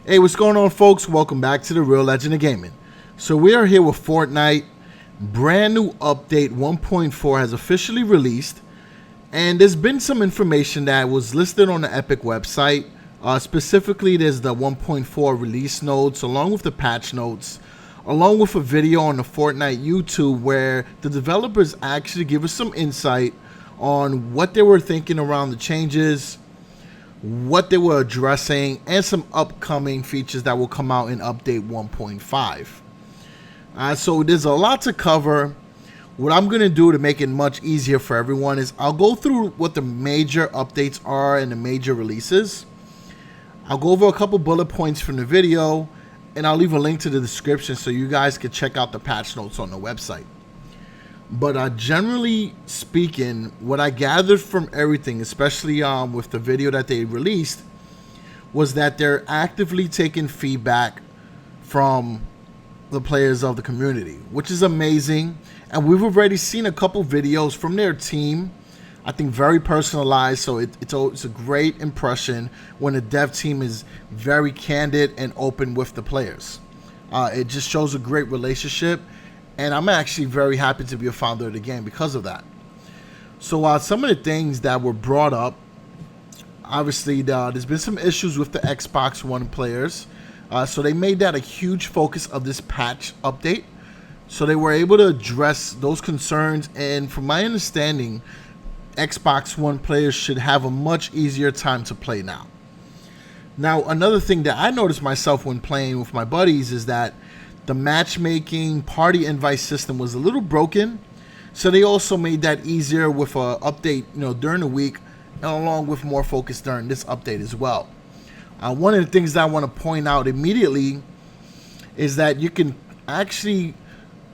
Hey, what's going on, folks? Welcome back to the Real Legend of Gaming. So we are here with Fortnite. Brand new update 1.4 has officially released, and there's been some information that was listed on the Epic website. Specifically, there's the 1.4 release notes along with the patch notes, along with a video on the Fortnite YouTube where the developers actually give us some insight on what they were thinking around the changes, what they were addressing, and some upcoming features that will come out in update 1.5. So there's a lot to cover. What I'm going to do to make it much easier for everyone is I'll go through what the major updates are and the major releases. I'll go over a couple bullet points from the video, and I'll leave a link to the description so you guys can check out the patch notes on the website. But generally speaking, what I gathered from everything, especially with the video that they released, was that they're actively taking feedback from the players of the community, which is amazing. And we've already seen a couple videos from their team, I think very personalized, so it's a great impression when the dev team is very candid and open with the players. It just shows a great relationship, and I'm actually very happy to be a founder of the game because of that. So some of the things that were brought up, obviously there's been some issues with the Xbox One players, so they made that a huge focus of this patch update. So they were able to address those concerns, and from my understanding, Xbox One players should have a much easier time to play now. Now, another thing that I noticed myself when playing with my buddies is that the matchmaking party invite system was a little broken. So they also made that easier with an update, during the week, and along with more focus during this update as well. One of the things that I want to point out immediately is that you can actually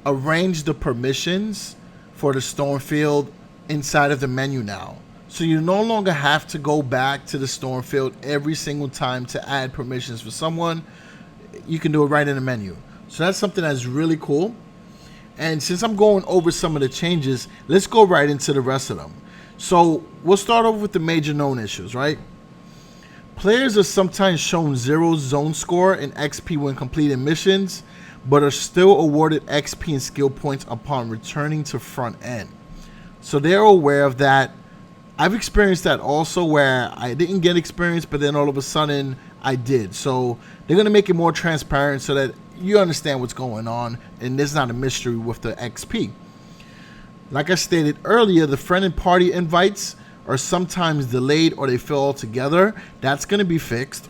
arrange the permissions for the Stormfield inside of the menu now. So you no longer have to go back to the Stormfield every single time to add permissions for someone. You can do it right in the menu. So that's something that's really cool. And since I'm going over some of the changes, let's go right into the rest of them. So we'll start off with the major known issues, right? Players are sometimes shown 0 zone score and XP when completing missions, but are still awarded XP and skill points upon returning to front end. So they're aware of that. I've experienced that also, where I didn't get experience, but then all of a sudden I did. So they're going to make it more transparent so that you understand what's going on and there's not a mystery with the XP. Like I stated earlier, the friend and party invites are sometimes delayed or they fail altogether. That's going to be fixed.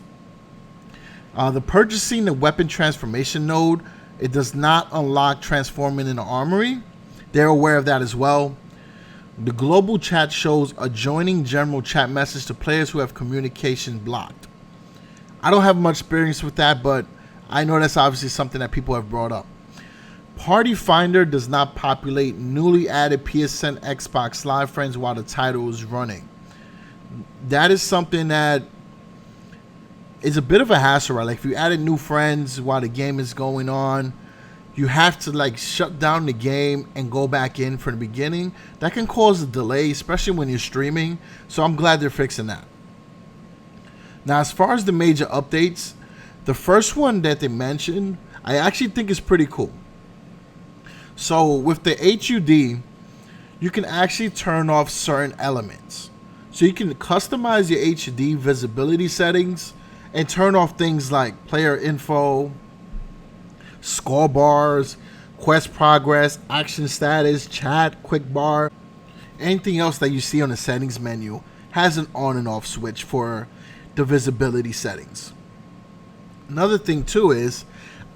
The purchasing the weapon transformation node, it does not unlock transforming in the armory. They're aware of that as well. The global chat shows a joining general chat message to players who have communication blocked. I don't have much experience with that, but I know that's obviously something that people have brought up. Party Finder does not populate newly added PSN Xbox Live friends while the title is running. That is something that is a bit of a hassle, right? Like if you added new friends while the game is going on, you have to shut down the game and go back in from the beginning. That can cause a delay, especially when you're streaming. So I'm glad they're fixing that. Now, as far as the major updates, the first one that they mentioned, I actually think is pretty cool. So with the HUD, you can actually turn off certain elements. So you can customize your HUD visibility settings and turn off things like player info, score bars, quest progress, action status, chat, quick bar. Anything else that you see on the settings menu has an on and off switch for the visibility settings. Another thing too is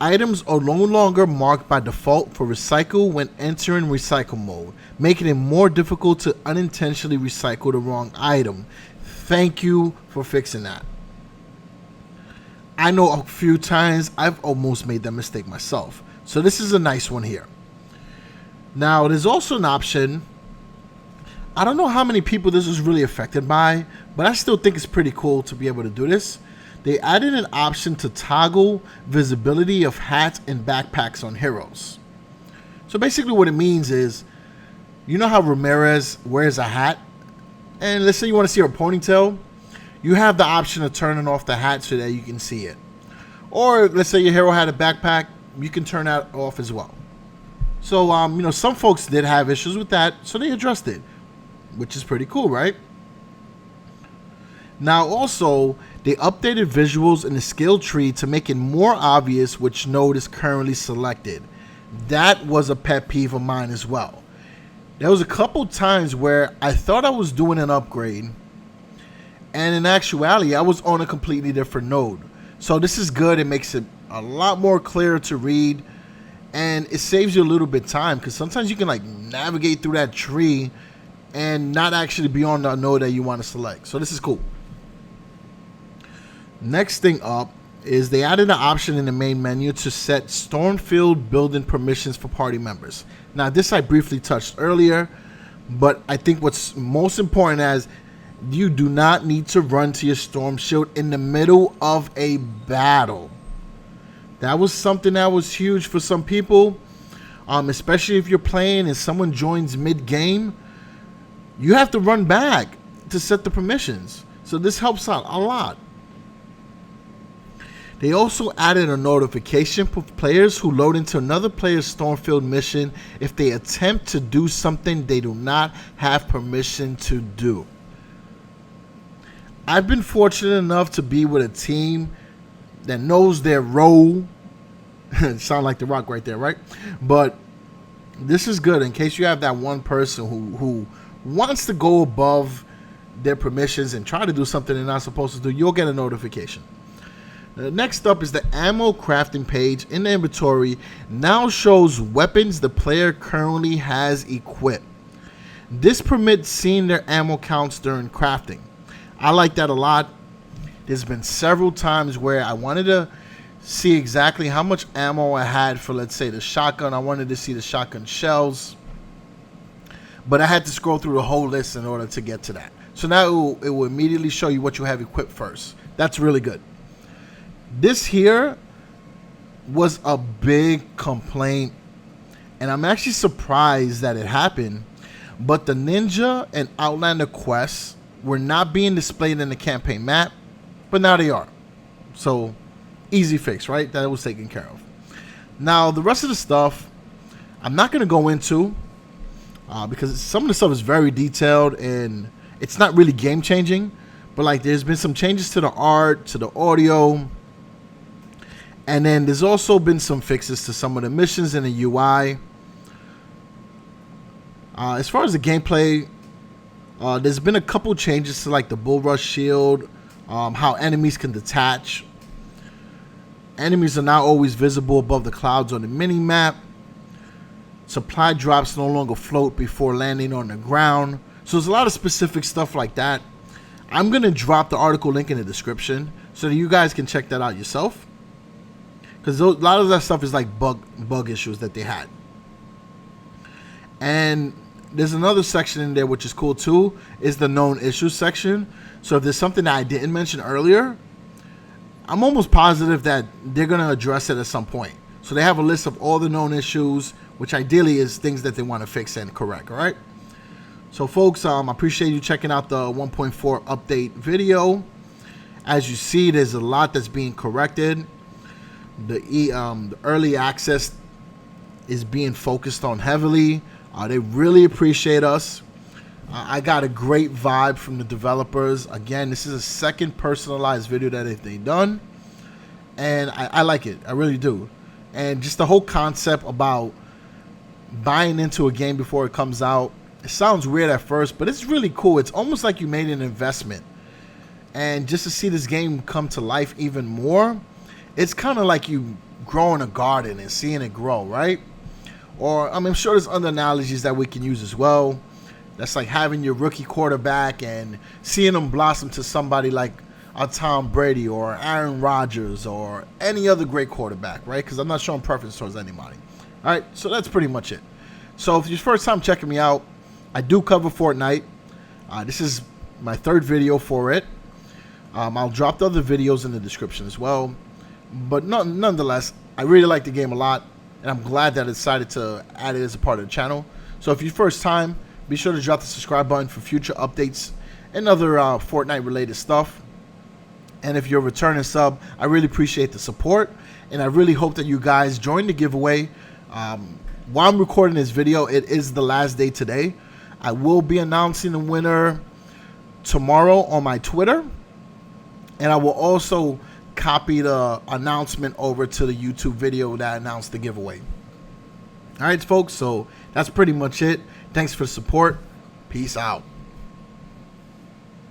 items are no longer marked by default for recycle when entering recycle mode, making it more difficult to unintentionally recycle the wrong item. Thank you for fixing that. I know a few times I've almost made that mistake myself. So this is a nice one here. Now there's also an option. I don't know how many people this is really affected by, but I still think it's pretty cool to be able to do this. They added an option to toggle visibility of hats and backpacks on heroes. So basically what it means is, you know how Ramirez wears a hat? And let's say you want to see her ponytail. You have the option of turning off the hat so that you can see it. Or let's say your hero had a backpack, you can turn that off as well. So, you know, some folks did have issues with that, so they addressed it, which is pretty cool, right? Now, also, they updated visuals in the skill tree to make it more obvious which node is currently selected. That was a pet peeve of mine as well. There was a couple times where I thought I was doing an upgrade, and in actuality, I was on a completely different node. So this is good. It makes it a lot more clear to read, and it saves you a little bit of time, because sometimes you can like navigate through that tree and not actually be on the node that you want to select. So this is cool. Next thing up is they added an option in the main menu to set Stormfield building permissions for party members. Now this I briefly touched earlier, but I think what's most important is you do not need to run to your storm shield in the middle of a battle. That was something that was huge for some people, especially if you're playing and someone joins mid-game. You have to run back to set the permissions. So this helps out a lot. They also added a notification for players who load into another player's Stormfield mission if they attempt to do something they do not have permission to do. I've been fortunate enough to be with a team that knows their role. Sound like The Rock right there, right? But this is good in case you have that one person who wants to go above their permissions and try to do something they're not supposed to do. You'll get a notification. Next up is the ammo crafting page in the inventory now shows weapons the player currently has equipped. This permits seeing their ammo counts during crafting. I like that a lot. There's been several times where I wanted to see exactly how much ammo I had for, let's say, the shotgun. I wanted to see the shotgun shells, but I had to scroll through the whole list in order to get to that. So now it will immediately show you what you have equipped first. That's really good. This here was a big complaint, and I'm actually surprised that it happened, but the Ninja and Outlander quests were not being displayed in the campaign map, but now they are. So easy fix, right? That was taken care of. Now the rest of the stuff I'm not going to go into because some of the stuff is very detailed and it's not really game changing, but like there's been some changes to the art, to the audio, and then there's also been some fixes to some of the missions in the UI. As far as the gameplay, there's been a couple changes to like the bull rush shield, how enemies can detach. Enemies are now always visible above the clouds on the mini map. Supply drops no longer float before landing on the ground. So there's a lot of specific stuff like that. I'm gonna drop the article link in the description so that you guys can check that out yourself, because a lot of that stuff is like bug issues that they had. And there's another section in there which is cool too, is the known issues section. So if there's something that I didn't mention earlier, I'm almost positive that they're going to address it at some point. So they have a list of all the known issues, which ideally is things that they want to fix and correct, all right? So folks, I appreciate you checking out the 1.4 update video. As you see, there's a lot that's being corrected. The early access is being focused on heavily. They really appreciate us. I got a great vibe from the developers. Again, this is a second personalized video that they've done, and I like it. I really do. And just the whole concept about buying into a game before it comes out, it sounds weird at first, but it's really cool. It's almost like you made an investment. And just to see this game come to life even more, it's kind of like you growing a garden and seeing it grow, right? Or I'm sure there's other analogies that we can use as well. That's like having your rookie quarterback and seeing them blossom to somebody like a Tom Brady or Aaron Rodgers or any other great quarterback, right? Because I'm not showing preference towards anybody. All right, so that's pretty much it. So if it's your first time checking me out, I do cover Fortnite. This is my third video for it. I'll drop the other videos in the description as well. But nonetheless, I really like the game a lot, and I'm glad that I decided to add it as a part of the channel. So if it's your first time, be sure to drop the subscribe button for future updates and other Fortnite related stuff. And if you're a returning sub, I really appreciate the support, and I really hope that you guys join the giveaway. While I'm recording this video, it is the last day today. I will be announcing the winner tomorrow on my Twitter, and I will also copy the announcement over to the YouTube video that announced the giveaway. All right, folks, so that's pretty much it. Thanks for the support. Peace out.